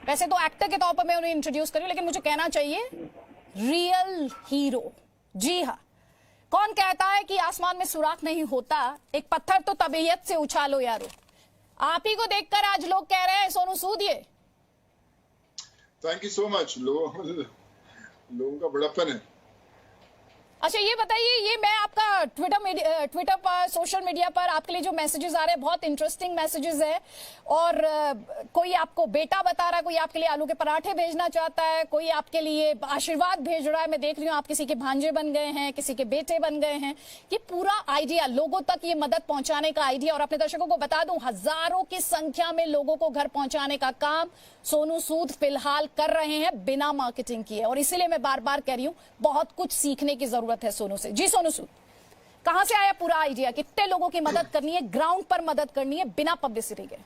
वैसे तो एक्टर के तौर पर मैं उन्हें इंट्रोड्यूस करी, लेकिन मुझे कहना चाहिए रियल हीरो। जी हाँ, कौन कहता है कि आसमान में सुराख नहीं होता, एक पत्थर तो तबीयत से उछालो यारो। आप ही को देखकर आज लोग कह रहे हैं सोनू सूद ये। Thank you so much. लोगों का बड़प्पन है। अच्छा ये बताइए, ये मैं आपका ट्विटर पर, सोशल मीडिया पर आपके लिए जो मैसेजेस आ रहे हैं बहुत इंटरेस्टिंग मैसेजेस है, और कोई आपको बेटा बता रहा है, कोई आपके लिए आलू के पराठे भेजना चाहता है, कोई आपके लिए आशीर्वाद भेज रहा है। मैं देख रही हूँ आप किसी के भांजे बन गए हैं, किसी के बेटे बन गए हैं। ये पूरा आइडिया, लोगों तक ये मदद पहुंचाने का आइडिया, और अपने दर्शकों को बता दूं हजारों की संख्या में लोगों को घर पहुंचाने का काम सोनू सूद फिलहाल कर रहे हैं बिना मार्केटिंग किए। और इसीलिए मैं बार बार कह रही हूँ बहुत कुछ सीखने की जरूरत है सोनू से। जी सोनू सूद, कहां से आया पूरा आइडिया, कितने लोगों की मदद करनी है, ग्राउंड पर मदद करनी है बिना पब्लिसिटी के?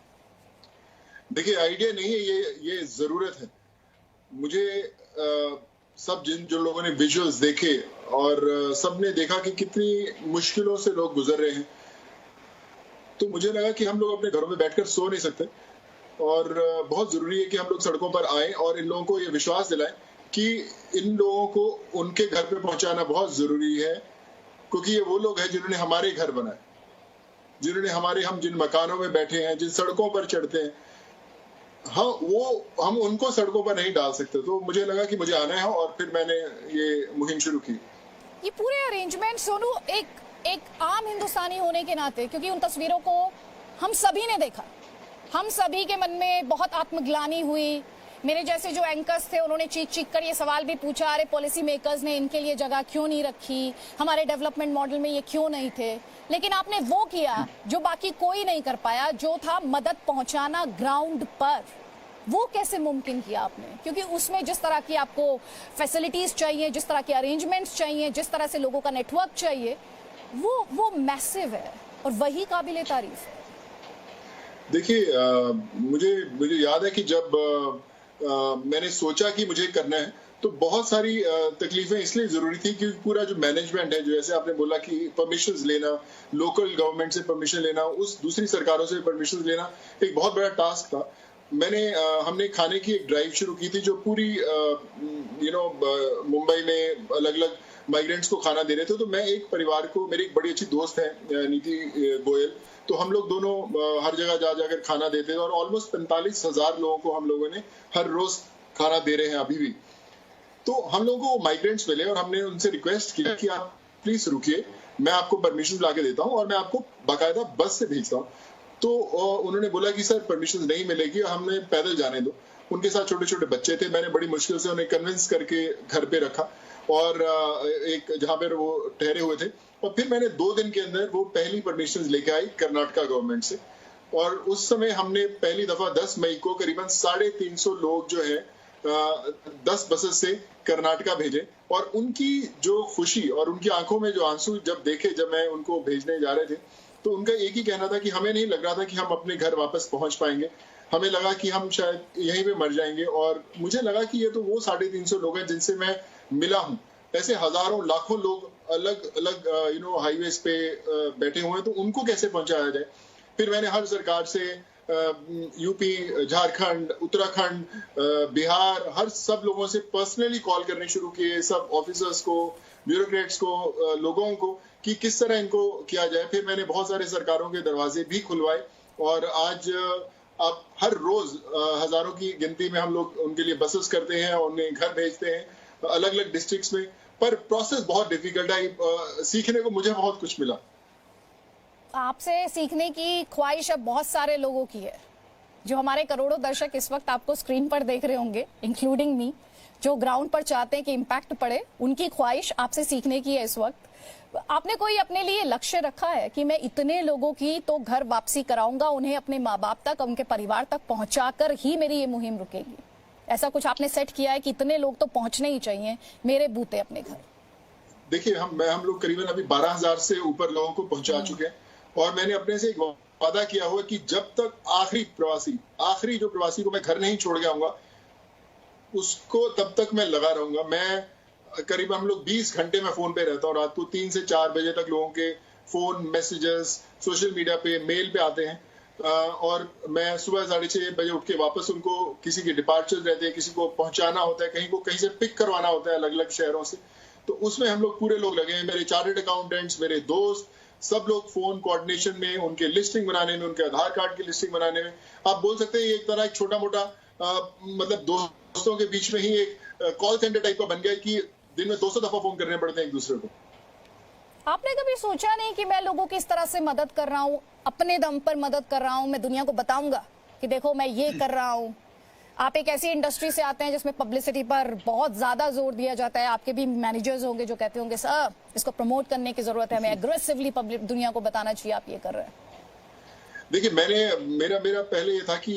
देखिए, आइडिया नहीं है, ये जरूरत है मुझे। सब जो लोगों ने विजुअल्स देखे और सबने देखा कि कितनी मुश्किलों से लोग गुजर रहे हैं, तो मुझे लगा कि हम लोग अपने घरों में बैठकर सो नहीं सकते, और बहुत जरूरी है कि हम लोग सड़कों पर आए और इन लोगों को ये विश्वास दिलाएं कि इन लोगों को उनके घर पे पहुंचाना बहुत जरूरी है, क्योंकि ये वो लोग हैं जिन्होंने हमारे घर बनाए, जिन्होंने हम जिन मकानों में बैठे हैं, जिन सड़कों पर चढ़ते हैं, हाँ वो हम उनको सड़कों पर नहीं डाल सकते। तो मुझे लगा कि मुझे आना है, और फिर मैंने ये मुहिम शुरू की। ये पूरे अरेंजमेंट सोनू, एक आम हिंदुस्तानी होने के नाते, क्योंकि उन तस्वीरों को हम सभी ने देखा, हम सभी के मन में बहुत आत्मग्लानि हुई। मेरे जैसे जो एंकर्स थे उन्होंने चीख चीख कर ये सवाल भी पूछा, अरे पॉलिसी मेकर्स ने इनके लिए जगह क्यों नहीं रखी, हमारे डेवलपमेंट मॉडल में ये क्यों नहीं थे। लेकिन आपने वो किया जो बाकी कोई नहीं कर पाया, जो था मदद पहुंचाना ग्राउंड पर। वो कैसे मुमकिन किया आपने? क्योंकि उसमें जिस तरह की आपको फैसिलिटीज चाहिए, जिस तरह के अरेंजमेंट्स चाहिए, जिस तरह से लोगों का नेटवर्क चाहिए, वो मैसिव है और वही काबिले तारीफ है। देखिए, मुझे याद है कि जब मैंने सोचा कि मुझे करना है, तो बहुत सारी तकलीफें इसलिए जरूरी थी क्योंकि पूरा जो मैनेजमेंट है, जो जैसे आपने बोला कि परमिशंस लेना, लोकल गवर्नमेंट से परमिशन लेना, उस दूसरी सरकारों से परमिशन लेना एक बहुत बड़ा टास्क था। हमने खाने की एक ड्राइव शुरू की थी जो पूरी मुंबई में अलग अलग माइग्रेंट्स को खाना दे रहे थे। तो मैं एक परिवार को, मेरी एक बड़ी अच्छी दोस्त है नीति गोयल, तो हम लोग दोनों हर जगह जाकर खाना देते थे, और ऑलमोस्ट 45,000 लोगों को हम लोगों ने हर रोज खाना दे रहे हैं अभी भी। तो हम लोगों को माइग्रेंट्स मिले और हमने उनसे रिक्वेस्ट किया कि आप प्लीज रुकिए, मैं आपको परमिशन ला के देता हूँ और मैं आपको बाकायदा बस से भेजता हूँ। तो उन्होंने बोला कि सर परमिशन नहीं मिलेगी, हमने पैदल जाने दो। उनके साथ छोटे छोटे बच्चे थे, मैंने बड़ी मुश्किल से उन्हें कन्विंस करके घर पे रखा, और एक जहाँ पर वो ठहरे हुए थे, और फिर मैंने 2 दिन के अंदर वो पहली परमिशन लेके आई कर्नाटका गवर्नमेंट से। और उस समय हमने पहली दफा 10 मई को करीबन 350 लोग जो है 10 बसेस से कर्नाटका भेजे, और उनकी जो खुशी और उनकी आंखों में जो आंसू जब देखे, जब मैं उनको भेजने जा रहे थे, तो उनका एक ही कहना था कि हमें नहीं लग रहा था कि हम अपने घर वापस पहुंच पाएंगे, हमें लगा कि हम शायद यहीं पे मर जाएंगे। और मुझे लगा कि ये तो वो 350 लोग हैं जिनसे मैं मिला हूँ। ऐसे हजारों लाखों लोग अलग अलग हाईवेज पे बैठे हुए हैं, तो उनको कैसे पहुंचाया जाए। फिर मैंने हर सरकार से, यूपी, झारखंड, उत्तराखंड, बिहार, हर सब लोगों से पर्सनली कॉल करने शुरू किए, सब ऑफिसर्स को, ब्यूरोक्रेट्स को, लोगों को, कि किस तरह इनको किया जाए। फिर मैंने बहुत सारे सरकारों के दरवाजे भी खुलवाए, और आज अब हर रोज हजारों की गिनती में हम लोग उनके लिए बसेस करते हैं और उन्हें घर भेजते हैं अलग अलग डिस्ट्रिक्ट्स में। पर प्रोसेस बहुत डिफिकल्ट है, सीखने को मुझे बहुत कुछ मिला। आपसे सीखने की ख्वाहिश अब बहुत सारे लोगों की है, जो हमारे करोड़ों दर्शक इस वक्त आपको स्क्रीन पर देख रहे होंगे, इंक्लूडिंग मी, जो ग्राउंड पर चाहते हैं कि इम्पैक्ट पड़े, उनकी ख्वाहिश आपसे सीखने की है इस वक्त। आपने कोई अपने लिए लक्ष्य रखा है कि मैं इतने लोगों की तो घर वापसी कराऊंगा, उन्हें अपने माँ बाप तक, उनके परिवार तक पहुंचाकर ही मेरी ये मुहिम रुकेगी? ऐसा कुछ आपने सेट किया है कि इतने लोग तो पहुंचने ही चाहिए मेरे बूते अपने घर? देखिए, हम लोग करीबन अभी 12,000 से ऊपर लोगों को पहुंचा चुके हैं, और मैंने अपने से एक वादा किया हुआ कि जब तक आखिरी जो प्रवासी को मैं घर नहीं छोड़ के आऊंगा, उसको तब तक मैं लगा रहूंगा। मैं करीब, हम लोग 20 घंटे में फोन पे रहता हूँ, रात को 3 से 4 बजे तक लोगों के फोन मैसेजेस, सोशल मीडिया पे, मेल पे आते हैं। और मैं सुबह 6:30 बजे उठ के वापस उनको किसी के डिपार्चर रहते हैं, किसी को पहुंचाना होता है, कहीं को कहीं से पिक करवाना होता है अलग अलग शहरों से। तो उसमें हम लोग पूरे लोग लगे हैं, मेरे चार्टर्ड अकाउंटेंट्स, मेरे दोस्त, सब लोग फोन कोऑर्डिनेशन में, उनके लिस्टिंग बनाने में, उनके आधार कार्ड की लिस्टिंग बनाने में। आप बोल सकते हैं ये एक तरह एक छोटा मोटा मतलब दोस्तों के बीच में ही एक कॉल सेंटर टाइप का बन गया कि दिन में 200 दफा फोन करने पड़ते हैं एक दूसरे को। आपने कभी सोचा नहीं कि मैं लोगों की इस तरह से मदद कर रहा हूँ, अपने दम पर मदद कर रहा हूँ, मैं दुनिया को बताऊंगा कि देखो मैं ये कर रहा हूँ? आप एक ऐसी इंडस्ट्री से आते हैं जिसमें पब्लिसिटी पर बहुत ज्यादा जोर दिया जाता है। आपके भी मैनेजर्स होंगे जो कहते होंगे सर इसको प्रमोट करने की जरूरत है, हमें एग्रेसिवली पब्लिक दुनिया को बताना चाहिए आप ये कर रहे हैं। देखिए, मेरा पहले ये था कि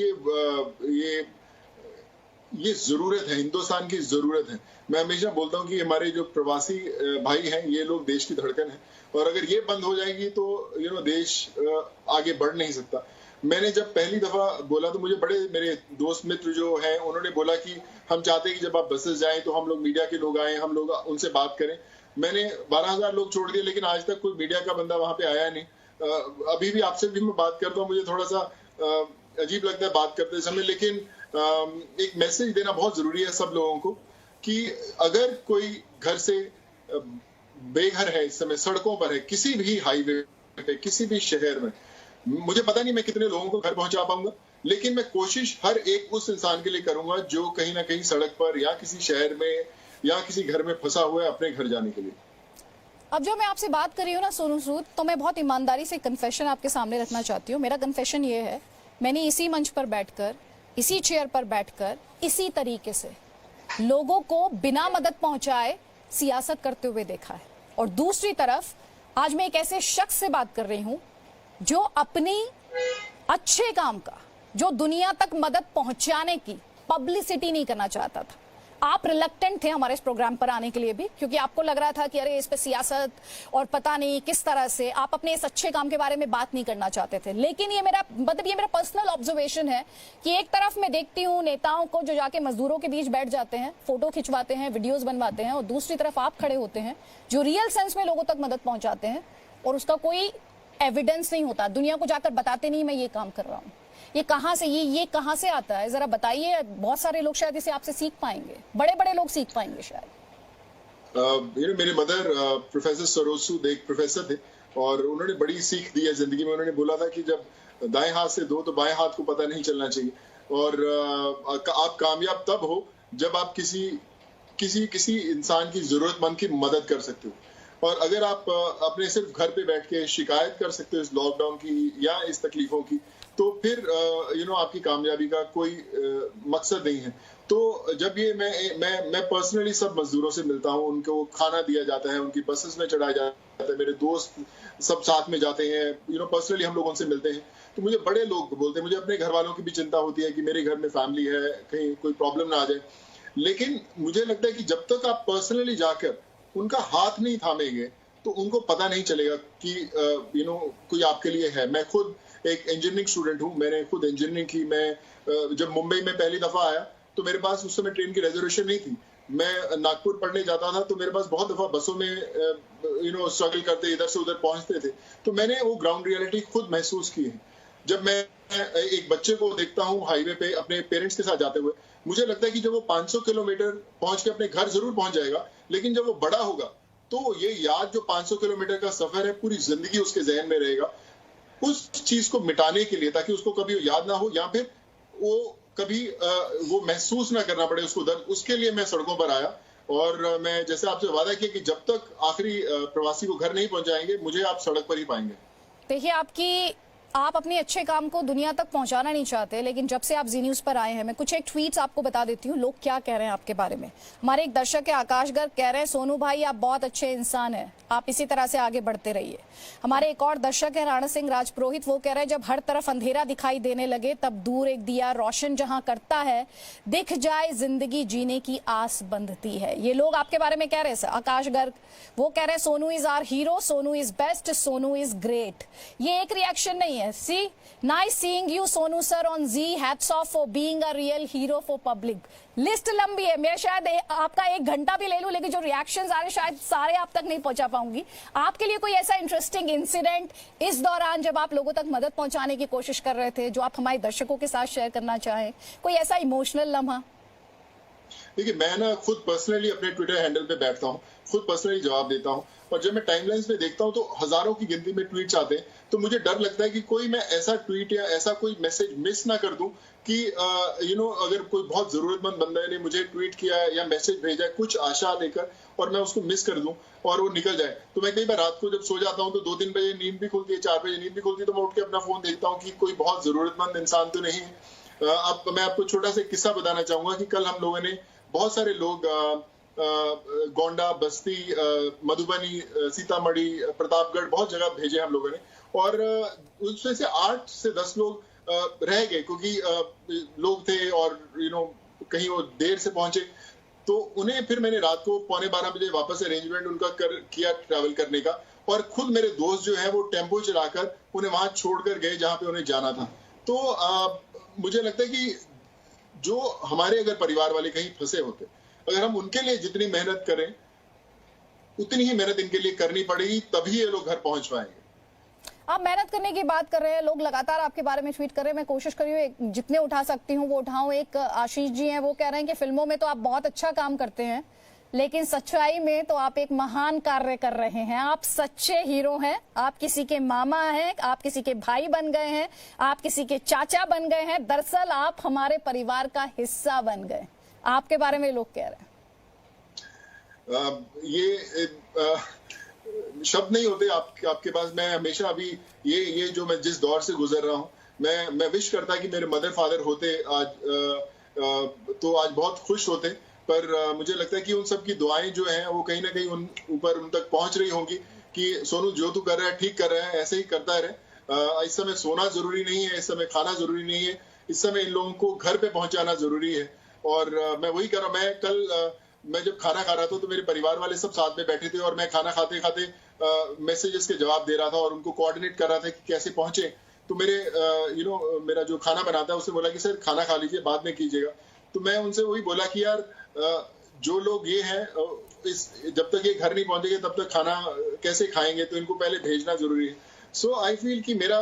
ये जरूरत है, हिंदुस्तान की जरूरत है। मैं हमेशा बोलता हूँ कि हमारे जो प्रवासी भाई हैं, ये लोग देश की धड़कन है, और अगर ये बंद हो जाएगी तो देश आगे बढ़ नहीं सकता। मैंने जब पहली दफा बोला तो मुझे बड़े मेरे दोस्त मित्र जो हैं उन्होंने बोला कि हम चाहते हैं कि जब आप बसेस जाएं तो हम लोग मीडिया के लोग आए, हम लोग उनसे बात करें। मैंने 12,000 लोग छोड़ दिए, लेकिन आज तक कोई मीडिया का बंदा वहां पे आया नहीं। अभी भी आपसे भी मैं बात करता हूँ, मुझे थोड़ा सा अजीब लगता है बात करते समय, लेकिन एक मैसेज देना बहुत जरूरी है सब लोगों को कि अगर कोई घर से बेघर है, इस समय सड़कों पर है, किसी भी हाईवे पे, किसी भी शहर में, मुझे पता नहीं मैं कितने लोगों को घर पहुंचा पाऊंगा, लेकिन मैं कोशिश हर एक उस इंसान के लिए करूंगा जो कहीं ना कहीं सड़क पर या किसी शहर में या किसी घर में फंसा हुआ है, अपने घर जाने के लिए। अब जो मैं आपसे बात कर रही हूँ ना सोनू सूद, तो मैं बहुत ईमानदारी से कन्फेशन आपके सामने रखना चाहती हूँ। मेरा कन्फेशन ये है, मैंने इसी मंच पर बैठकर, इसी चेयर पर बैठकर, इसी तरीके से लोगों को बिना मदद पहुंचाए सियासत करते हुए देखा है। और दूसरी तरफ आज मैं एक ऐसे शख्स से बात कर रही हूं जो अपनी अच्छे काम का, जो दुनिया तक मदद पहुंचाने की पब्लिसिटी नहीं करना चाहता था। आप रिलक्टेंट थे हमारे इस प्रोग्राम पर आने के लिए भी, क्योंकि आपको लग रहा था कि अरे इस पे सियासत और पता नहीं किस तरह से, आप अपने इस अच्छे काम के बारे में बात नहीं करना चाहते थे। लेकिन ये मेरा पर्सनल ऑब्जर्वेशन है कि एक तरफ मैं देखती हूँ नेताओं को जो जाके मजदूरों के बीच बैठ जाते हैं, फोटो खिंचवाते हैं, वीडियोज बनवाते हैं, और दूसरी तरफ आप खड़े होते हैं जो रियल सेंस में लोगों तक मदद पहुंचाते हैं और उसका कोई एविडेंस नहीं होता, दुनिया को जाकर बताते नहीं मैं ये काम कर रहा हूँ। ये कहां से ये कहां से आता है, जरा बताइए। बहुत सारे लोग शायद इसे आपसे सीख पाएंगे, बड़े बड़े लोग सीख पाएंगे शायद। मेरे मदर प्रोफेसर सरोज सूद एक प्रोफेसर थे, और उन्होंने बड़ी सीख दी है जिंदगी में। उन्होंने बोला था कि जब दाएं हाथ से दो तो बाएं हाथ को पता नहीं चलना चाहिए, और आप कामयाब तब हो जब आप किसी इंसान की जरूरतमंद की मदद कर सकते हो। और अगर आप अपने सिर्फ घर पे बैठ के शिकायत कर सकते हो इस लॉकडाउन की या इस तकलीफों की, तो फिर आपकी कामयाबी का कोई मकसद नहीं है। तो जब ये मैं पर्सनली सब मजदूरों से मिलता हूँ, उनको खाना दिया जाता है, उनकी बसेस में चढ़ाया जाता है, मेरे दोस्त सब साथ में जाते हैं, पर्सनली हम लोग उनसे मिलते हैं, तो मुझे बड़े लोग बोलते हैं। मुझे अपने घर वालों की भी चिंता होती है कि मेरे घर में फैमिली है, कहीं कोई प्रॉब्लम ना आ जाए। लेकिन मुझे लगता है कि जब तक आप पर्सनली जाकर उनका हाथ नहीं थामेंगे तो उनको पता नहीं चलेगा कि कोई आपके लिए है। मैं खुद एक इंजीनियरिंग स्टूडेंट हूँ, मैंने खुद इंजीनियरिंग की। मैं जब मुंबई में पहली दफा आया तो मेरे पास उस समय ट्रेन की रिजर्वेशन नहीं थी। मैं नागपुर पढ़ने जाता था तो मेरे पास बहुत दफा बसों में स्ट्रगल करते, इधर से उधर पहुंचते थे। तो मैंने वो ग्राउंड रियलिटी खुद महसूस की है। जब मैं एक बच्चे को देखता हूँ हाईवे पे अपने पेरेंट्स के साथ जाते हुए, मुझे लगता है कि जब वो 500 किलोमीटर पहुंच के अपने घर जरूर पहुंच जाएगा, लेकिन जब वो बड़ा होगा तो ये याद जो 500 किलोमीटर का सफर है पूरी जिंदगी उसके जहन में रहेगा। उस चीज को मिटाने के लिए, ताकि उसको कभी याद ना हो या फिर वो कभी वो महसूस ना करना पड़े उसको दर्द, उसके लिए मैं सड़कों पर आया। और मैं जैसे आपसे वादा किया कि जब तक आखिरी प्रवासी को घर नहीं पहुंचाएंगे, मुझे आप सड़क पर ही पाएंगे। देखिए, आप अपने अच्छे काम को दुनिया तक पहुंचाना नहीं चाहते, लेकिन जब से आप जी न्यूज पर आए हैं, मैं कुछ एक ट्वीट्स आपको बता देती हूँ लोग क्या कह रहे हैं आपके बारे में। हमारे एक दर्शक है आकाश गर्ग, कह रहे हैं सोनू भाई आप बहुत अच्छे इंसान हैं, आप इसी तरह से आगे बढ़ते रहिए। हमारे एक और दर्शक है राणा सिंह राजपुरोहित, वो कह रहे हैं जब हर तरफ अंधेरा दिखाई देने लगे तब दूर एक दिया रोशन जहां करता है, दिख जाए जिंदगी जीने की आस बंधती है। ये लोग आपके बारे में कह रहे हैं। आकाश गर्ग वो कह रहे हैं Sonu is our hero, Sonu is best, Sonu is great. ये एक रिएक्शन नहीं है। है। See nice seeing you Sonu sir on जी, hats off for being a real hero for public. List लंबी है, मैं शायद आपका 1 घंटा भी ले लूं, लेकिन जो रिएक्शंस आ रहे शायद सारे आप तक नहीं पहुंचा पाऊंगी। आपके लिए कोई ऐसा इंटरेस्टिंग इंसिडेंट इस दौरान जब आप लोगों तक मदद पहुंचाने की कोशिश कर रहे थे जो आप हमारे दर्शकों के साथ शेयर करना चाहें, कोई ऐसा इमोशनल लम्हा? देखिए, मैं ना खुद पर्सनली अपने ट्विटर हैंडल पे बैठता हूँ, खुद पर्सनली जवाब देता हूँ, और जब मैं टाइमलाइंस पे देखता हूँ तो हजारों की गिनती में ट्वीट्स आते हैं, तो मुझे डर लगता है कि कोई मैं ऐसा ट्वीट या ऐसा कोई मैसेज मिस ना कर दूं कि अगर कोई बहुत जरूरतमंद बंदा ने मुझे ट्वीट किया है या मैसेज भेजा है कुछ आशा लेकर, और मैं उसको मिस कर दूं और वो निकल जाए। तो मैं कई बार रात को जब सो जाता हूँ तो 2-3 बजे नींद भी खुलती है, 4 बजे नींद भी खुलती है, तो मैं उठ के अपना फोन देखता हूँ कि कोई बहुत जरूरतमंद इंसान तो नहीं है। अब मैं आपको छोटा सा किस्सा बताना चाहूंगा कि कल हम लोगों ने बहुत सारे लोग गोंडा, बस्ती, मधुबनी, सीतामढ़ी, प्रतापगढ़, बहुत जगह भेजे हम लोगों ने, और उसमें से 8 से 10 लोग रह गए क्योंकि लोग थे और कहीं वो देर से पहुंचे, तो उन्हें फिर मैंने रात को 11:15 बजे वापस अरेंजमेंट उनका किया ट्रैवल करने का, और खुद मेरे दोस्त जो है वो टेम्पो चलाकर उन्हें वहां छोड़कर गए जहां पे उन्हें जाना था। तो मुझे लगता है कि जो हमारे अगर परिवार वाले कहीं फंसे होते, अगर हम उनके लिए जितनी मेहनत करें उतनी ही मेहनत इनके लिए करनी पड़ेगी, तभी ये लोग घर पहुंच पाएंगे। आप मेहनत करने की बात कर रहे हैं, लोग लगातार आपके बारे में ट्वीट कर रहे हैं, मैं कोशिश कर रही हूँ जितने उठा सकती हूँ वो उठाऊं। एक आशीष जी हैं, वो कह रहे हैं कि फिल्मों में तो आप बहुत अच्छा काम करते हैं, लेकिन सच्चाई में तो आप एक महान कार्य कर रहे हैं। आप सच्चे हीरो हैं, आप किसी के मामा हैं, आप किसी के भाई बन गए हैं, आप किसी के चाचा बन गए हैं, दरअसल आप हमारे परिवार का हिस्सा बन गए। आपके बारे में लोग कह रहे हैं। ये शब्द नहीं होते आपके पास। मैं हमेशा अभी ये जो मैं जिस दौर से गुजर रहा हूँ, मैं विश करता कि मेरे मदर फादर होते आज, तो आज बहुत खुश होते, पर मुझे लगता है कि उन सब की दुआएं जो हैं वो कहीं ना कहीं उन तक पहुंच रही होंगी कि सोनू जो तू कर रहा है ठीक कर रहा है, ऐसे ही करता रहे। इस समय सोना जरूरी नहीं है, इस समय खाना जरूरी नहीं है, इस समय इन लोगों को घर पे पहुंचाना जरूरी है। और मैं वही कर रहा हूँ। मैं कल मैं जब खाना खा रहा था तो मेरे परिवार वाले सब साथ में बैठे थे, और मैं खाना खाते खाते मैसेजेस के जवाब दे रहा था और उनको कोऑर्डिनेट कर रहा था कि कैसे पहुंचे। तो मेरे मेरा जो खाना बनाता है उससे बोला कि सर खाना खा लीजिए, बाद में कीजिएगा। तो मैं उनसे वही बोला कि यार जो लोग ये हैं जब तक ये घर नहीं पहुंचेंगे तब तक खाना कैसे खाएंगे, तो इनको पहले भेजना जरूरी है। सो आई फील कि मेरा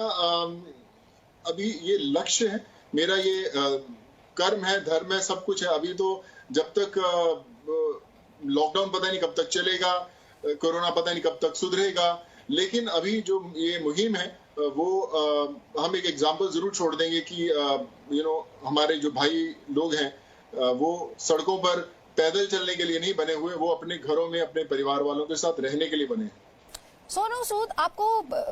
अभी ये लक्ष्य है, मेरा ये कर्म है, धर्म है, सब कुछ है। अभी तो जब तक लॉकडाउन पता नहीं कब तक चलेगा, कोरोना पता नहीं कब तक सुधरेगा, लेकिन अभी जो ये मुहिम है वो हम एक एग्जाम्पल जरूर छोड़ देंगे कि हमारे जो भाई लोग हैं वो सड़कों पर पैदल चलने के लिए नहीं बने हुए, वो अपने घरों में अपने परिवार वालों के साथ रहने के लिए बने हैं। सोनू सूद,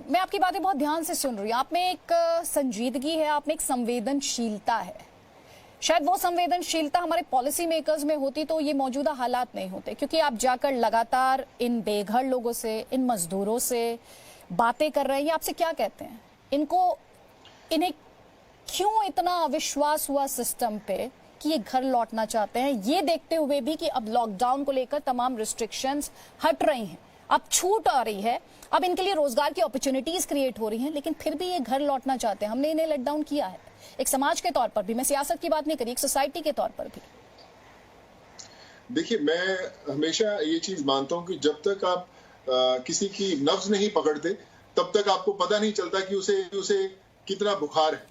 मैं आपकी बातें बहुत ध्यान से सुन रही हूँ। आप में एक संजीदगी है, आप में एक संवेदनशीलता है। शायद वो संवेदनशीलता हमारे पॉलिसी मेकर्स में होती तो ये मौजूदा हालात नहीं होते, क्योंकि आप जाकर लगातार इन बेघर लोगों से, इन मजदूरों से बातें कर रहे हैं। ये आपसे क्या कहते हैं? इन्हें क्यों इतना अविश्वास हुआ सिस्टम पे कि ये घर लौटना चाहते हैं, ये देखते हुए भी कि अब लॉकडाउन को लेकर तमाम रिस्ट्रिक्शंस हट रही हैं, अब छूट आ रही है, अब इनके लिए रोजगार की अपॉर्चुनिटीज क्रिएट हो रही हैं, लेकिन फिर भी ये घर लौटना चाहते हैं। हमने इन्हें लॉकडाउन किया है, एक समाज के तौर पर भी, मैं सियासत की बात नहीं करी, एक सोसाइटी के तौर पर भी। देखिए, मैं हमेशा ये चीज मानता हूं कि जब तक आप किसी की नब्ज नहीं पकड़ते तब तक आपको पता नहीं चलता कि उसे कितना बुखार है।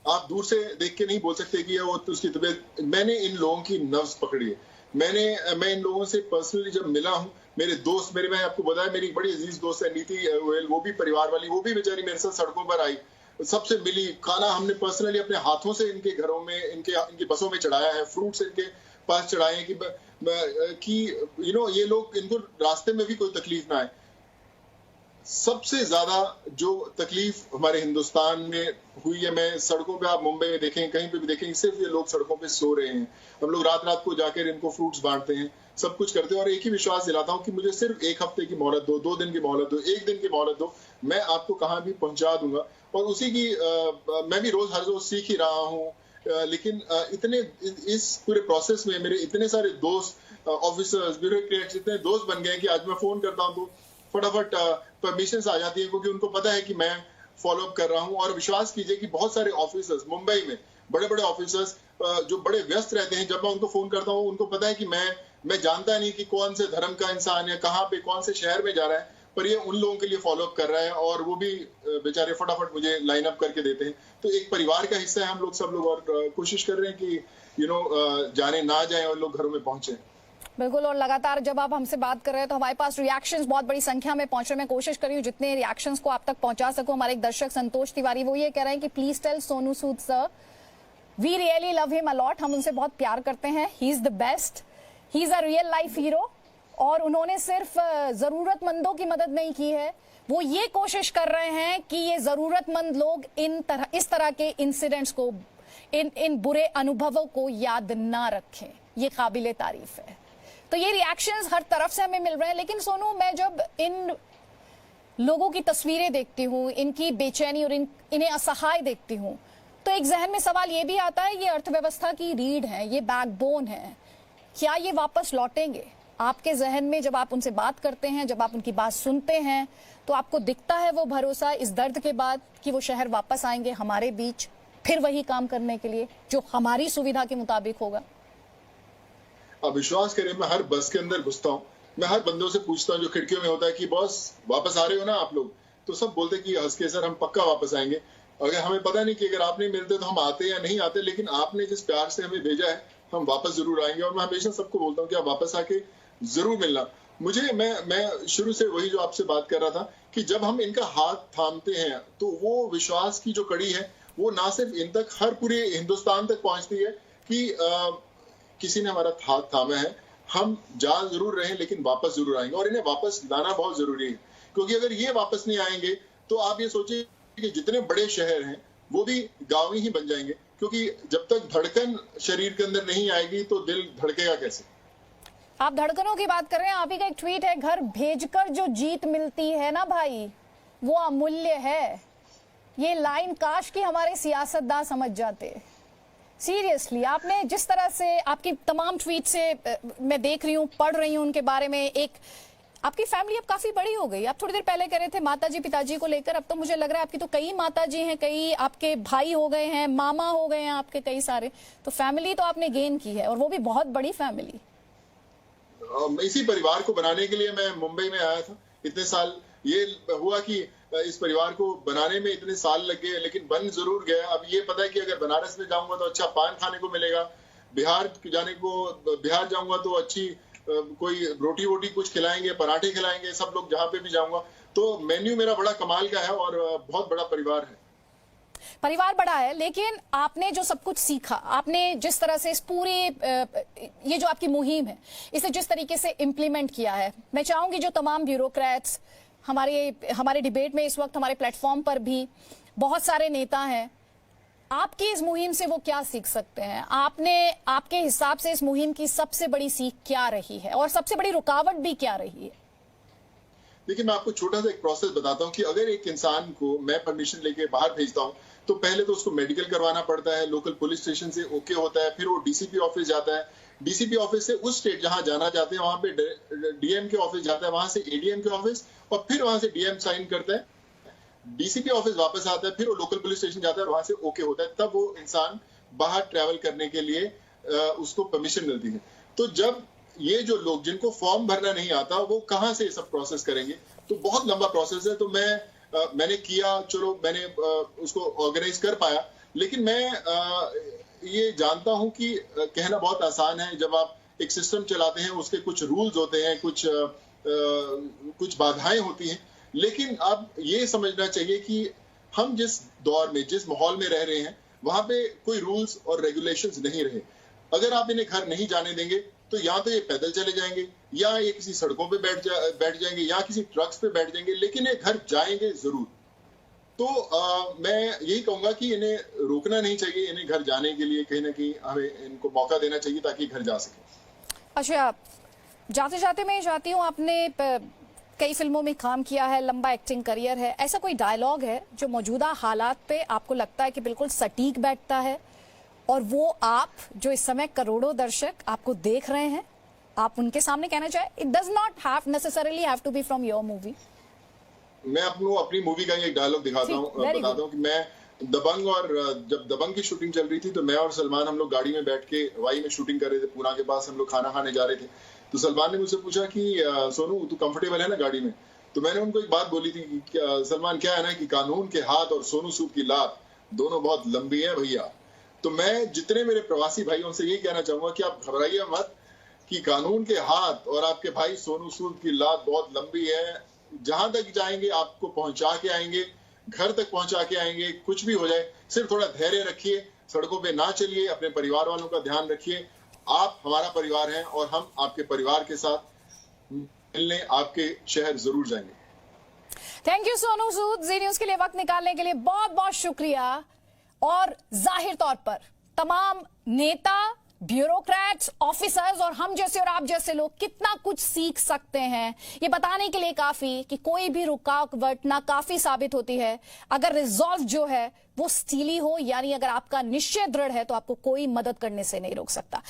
आप दूर से देख के नहीं बोल सकते कि वो उसकी तबीयत। मैंने इन लोगों की नब्ज पकड़ी है। मैं इन लोगों से पर्सनली जब मिला हूं, मेरे दोस्त, मैं आपको बताया, मेरी बड़ी अजीज दोस्त है नीति गोयल, वो भी परिवार वाली, वो भी बेचारी मेरे साथ सड़कों पर आई, सबसे मिली, खाना हमने पर्सनली अपने हाथों से इनके घरों में, इनकी बसों में चढ़ाया है, फ्रूट्स इनके पास चढ़ाए हैं कि ये लोग, इनको रास्ते में भी कोई तकलीफ ना आए। सबसे ज्यादा जो तकलीफ हमारे हिंदुस्तान में हुई है, मैं सड़कों पे, आप मुंबई में देखें, कहीं पे भी देखें, सिर्फ ये लोग सड़कों पे सो रहे हैं। हम लोग रात रात को जाकर इनको फ्रूट्स बांटते हैं, सब कुछ करते हैं, और एक ही विश्वास दिलाता हूं कि मुझे सिर्फ 1 हफ्ते की मोहलत दो, 2 दिन की मोहलत दो, 1 दिन की मोहलत दो, मैं आपको कहां भी पहुंचा दूंगा। और उसी की मैं भी हर रोज सीख ही रहा हूँ। लेकिन इस पूरे प्रोसेस में मेरे इतने सारे दोस्त, ऑफिसर्स, ब्यूरोक्रेट्स, इतने दोस्त बन गए कि आज मैं फोन करता हूँ तो फटाफट परमिशंस आ जाती है, क्योंकि उनको पता है कि मैं फॉलो अप कर रहा हूं। और विश्वास कीजिए कि बहुत सारे ऑफिसर्स मुंबई में, बड़े बड़े ऑफिसर्स जो बड़े व्यस्त रहते हैं, जब मैं उनको फोन करता हूं, उनको पता है कि मैं जानता नहीं कि कौन से धर्म का इंसान है, कहाँ पे कौन से शहर में जा रहा है, पर ये उन लोगों के लिए फॉलो अप कर रहा है और वो भी बेचारे फटाफट मुझे लाइन अप करके देते हैं। तो एक परिवार का हिस्सा है हम लोग, सब लोग, और कोशिश कर रहे हैं कि जाने ना जाए और लोग घरों में पहुंचे। बिल्कुल। और लगातार जब आप हमसे बात कर रहे हैं तो हमारे पास रिएक्शंस बहुत बड़ी संख्या में पहुंच रहे हैं। मैं कोशिश कर रही हूँ जितने रिएक्शंस को आप तक पहुंचा सकूं। हमारे एक दर्शक संतोष तिवारी वो ये कह रहे हैं कि please tell Sonu Sood sir we really love him a lot, हम उनसे बहुत प्यार करते हैं, he is the best, he is a real life hero. और उन्होंने सिर्फ जरूरतमंदों की मदद नहीं की है, वो ये कोशिश कर रहे हैं कि ये जरूरतमंद लोग इस तरह के इंसिडेंट्स को, इन बुरे अनुभवों को याद ना रखें। ये काबिले तारीफ है। तो ये रिएक्शंस हर तरफ से हमें मिल रहे हैं। लेकिन सोनू, मैं जब इन लोगों की तस्वीरें देखती हूँ, इनकी बेचैनी और इन्हें असहाय देखती हूँ, तो एक जहन में सवाल ये भी आता है, ये अर्थव्यवस्था की रीढ़ है, ये बैकबोन है, क्या ये वापस लौटेंगे? आपके जहन में जब आप उनसे बात करते हैं, जब आप उनकी बात सुनते हैं, तो आपको दिखता है वो भरोसा इस दर्द के बाद कि वो शहर वापस आएंगे हमारे बीच, फिर वही काम करने के लिए जो हमारी सुविधा के मुताबिक होगा? आप विश्वास करें, मैं हर बस के अंदर घुसता हूँ, मैं हर बंदों से पूछता हूँ जो खिड़कियों में होता है कि बॉस वापस आ रहे हो ना आप लोग? तो सब बोलते कि हंस के सर हम पक्का वापस आएंगे। अगर हमें पता नहीं कि अगर आप नहीं मिलते तो हम आते या नहीं आते, लेकिन आपने जिस प्यार से हमें भेजा है हम वापस जरूर आएंगे। और मैं हमेशा सबको बोलता हूँ कि आप वापस आके जरूर मिलना मुझे। मैं शुरू से वही जो आपसे बात कर रहा था कि जब हम इनका हाथ थामते हैं तो वो विश्वास की जो कड़ी है वो ना सिर्फ इन तक, हर पूरे हिंदुस्तान तक पहुंचती है कि किसी ने हमारा हाथ थामा है, हम जा जरूर रहे हैं लेकिन वापस जरूर आएंगे। और इन्हें वापस लाना बहुत जरूरी है, क्योंकि अगर ये वापस नहीं आएंगे तो आप ये सोचिए कि जितने बड़े शहर हैं वो भी गाँव ही बन जाएंगे, क्योंकि जब तक धड़कन शरीर के अंदर नहीं आएगी तो दिल धड़केगा कैसे? आप धड़कनों की बात कर रहे हैं। आप ही का एक ट्वीट है, घर भेजकर जो जीत मिलती है ना भाई, वो अमूल्य है। ये लाइन काश कि हमारे सियासतदान समझ जाते। सीरियसली, आपने जिस तरह से आपकी तमाम ट्वीट से मैं देख रही हूँ, पढ़ रही हूँ उनके बारे में, एक आपकी फैमिली अब काफी बड़ी हो गई। आप थोड़ी देर पहले कह रहे थे माताजी पिताजी को लेकर, अब तो मुझे लग रहा है आपकी तो कई माताजी हैं, कई आपके भाई हो गए हैं, मामा हो गए हैं आपके कई सारे। तो फैमिली तो आपने गेन की है, और वो भी बहुत बड़ी फैमिली। इसी परिवार को बनाने के लिए मैं मुंबई में आया था। इतने साल ये हुआ कि इस परिवार को बनाने में इतने साल लग गए, लेकिन बन जरूर गया। अब ये पता है कि अगर बनारस में जाऊंगा तो अच्छा पान खाने को मिलेगा, बिहार जाऊंगा तो अच्छी कोई रोटी वोटी कुछ खिलाएंगे, पराठे खिलाएंगे सब लोग, जहां पे भी जाऊंगा। तो मेन्यू मेरा बड़ा कमाल का है और बहुत बड़ा परिवार है। परिवार बड़ा है, लेकिन आपने जो सब कुछ सीखा, आपने जिस तरह से इस पूरे ये जो आपकी मुहिम है इसे जिस तरीके से इम्प्लीमेंट किया है, मैं चाहूंगी जो तमाम ब्यूरोक्रेट्स हमारे डिबेट में इस वक्त, हमारे प्लेटफॉर्म पर भी बहुत सारे नेता हैं, आपकी इस मुहिम से वो क्या सीख सकते हैं? आपके हिसाब से इस मुहिम की सबसे बड़ी सीख क्या रही है और सबसे बड़ी रुकावट भी क्या रही है? देखिए, मैं आपको छोटा सा एक प्रोसेस बताता हूँ कि अगर एक इंसान को मैं परमिशन लेके बाहर भेजता हूँ तो पहले तो उसको मेडिकल करवाना पड़ता है, लोकल पुलिस स्टेशन से ओके होता है, फिर वो डीसीपी ऑफिस जाता है, डीसीपी ऑफिस से उस स्टेट जहां जाना चाहते हैं वहां पे डीएम के ऑफिस जाता है, वहां से एडीएम के ऑफिस, और फिर वहां से डीएम साइन करता है, डीसीपी ऑफिस वापस आता है, फिर वो लोकल पुलिस स्टेशन जाता है और वहां से ओके होता है, तब वो इंसान बाहर ट्रैवल करने के लिए उसको परमिशन मिलती है। तो जब ये जो लोग जिनको फॉर्म भरना नहीं आता वो कहाँ से ये सब प्रोसेस करेंगे? तो बहुत लंबा प्रोसेस है। तो मैंने किया, चलो मैंने उसको ऑर्गेनाइज कर पाया, लेकिन मैं ये जानता हूं कि कहना बहुत आसान है। जब आप एक सिस्टम चलाते हैं उसके कुछ रूल्स होते हैं, कुछ बाधाएं होती हैं, लेकिन अब ये समझना चाहिए कि हम जिस दौर में, जिस माहौल में रह रहे हैं, वहां पे कोई रूल्स और रेगुलेशंस नहीं रहे। अगर आप इन्हें घर नहीं जाने देंगे तो या तो ये पैदल चले जाएंगे, या ये किसी सड़कों पे बैठ जाएंगे, या किसी ट्रक्स पे बैठ जाएंगे, लेकिन ये घर जाएंगे जरूर। तो मैं यही कहूंगा कि इन्हें रोकना नहीं चाहिए, इन्हें घर जाने के लिए कहीं ना कहीं हमें इनको मौका देना चाहिए ताकि घर जा सके। अच्छा, जाते जाते मैं चाहती हूँ, आपने कई फिल्मों में काम किया है, लंबा एक्टिंग करियर है, ऐसा कोई डायलॉग है जो मौजूदा हालात पे आपको लगता है कि बिल्कुल सटीक बैठता है, और वो आप जो इस समय करोड़ों दर्शक आपको देख रहे हैं, आप उनके सामने कहना चाहे? It does not have necessarily have to be from your movie. मैं अपनी मूवी का एक डायलॉग दिखाता हूँ, बताता हूँ कि मैं दबंग और जब दबंग की शूटिंग चल रही थी तो मैं और सलमान हम लोग गाड़ी में बैठ के हवाई में शूटिंग कर रहे थे, पूना के पास हम लोग खाना खाने जा रहे थे। तो सलमान ने मुझसे पूछा कि सोनू तू कंफर्टेबल है ना गाड़ी में? तो मैंने उनको एक बात बोली थी कि सलमान क्या है ना कि कानून के हाथ और सोनू सूद की लात दोनों बहुत लंबी है भैया। तो मैं जितने मेरे प्रवासी भाइयों से यही कहना चाहूंगा कि आप घबराइए मत कि कानून के हाथ और आपके भाई सोनू सूद की लात बहुत लंबी है। जहां तक जाएंगे आपको पहुंचा के आएंगे, घर तक पहुंचा के आएंगे। कुछ भी हो जाए सिर्फ थोड़ा धैर्य रखिए, सड़कों पे ना चलिए, अपने परिवार वालों का ध्यान रखिए। आप हमारा परिवार हैं और हम आपके परिवार के साथ मिलने आपके शहर जरूर जाएंगे। थैंक यू सोनू सूद, जी न्यूज के लिए वक्त निकालने के लिए बहुत बहुत शुक्रिया। और जाहिर तौर पर तमाम नेता, ब्यूरोक्रेट्स, ऑफिसर्स और हम जैसे और आप जैसे लोग कितना कुछ सीख सकते हैं, ये बताने के लिए काफी कि कोई भी रुकावट नाकाफी साबित होती है अगर रिजॉल्व जो है वो स्टीली हो, यानी अगर आपका निश्चय दृढ़ है तो आपको कोई मदद करने से नहीं रोक सकता।